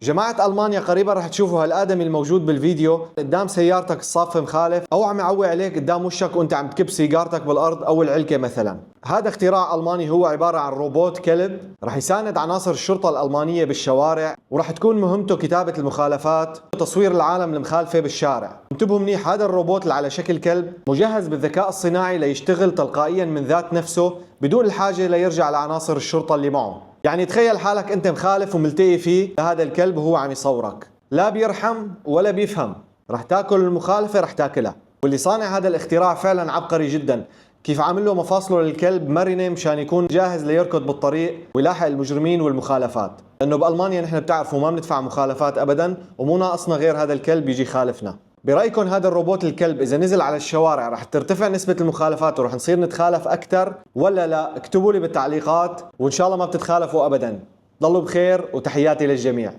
جماعة ألمانيا قريبا رح تشوفوا هالآدمي الموجود بالفيديو قدام سيارتك الصف مخالف أو عم يعوي عليك قدام وشك وأنت عم تكب سيجارتك بالأرض أو العلكة مثلا. هذا اختراع ألماني، هو عبارة عن روبوت كلب رح يساند عناصر الشرطة الألمانية بالشوارع، ورح تكون مهمته كتابة المخالفات وتصوير العالم المخالفة بالشارع. انتبهوا منيح، هذا الروبوت اللي على شكل كلب مجهز بالذكاء الصناعي ليشتغل تلقائيا من ذات نفسه بدون الحاجة ليرجع لعناصر الشرطة اللي معه. يعني تخيل حالك انت مخالف وملتقي فيه هذا الكلب وهو عم يصورك، لا بيرحم ولا بيفهم، رح تاكل المخالفة رح تاكلها. واللي صانع هذا الاختراع فعلا عبقري جدا، كيف عامل له مفاصله للكلب مرنة مشان يكون جاهز ليركض بالطريق ويلاحق المجرمين والمخالفات، لانه بالمانيا نحن بتعرفوا ما بندفع مخالفات ابدا ومو ناقصنا غير هذا الكلب يجي خالفنا. برايكم هذا الروبوت الكلب اذا نزل على الشوارع رح ترتفع نسبة المخالفات ورح نصير نتخالف اكثر ولا لا؟ اكتبوا لي بالتعليقات، وان شاء الله ما بتتخالفوا ابدا. ضلوا بخير وتحياتي للجميع.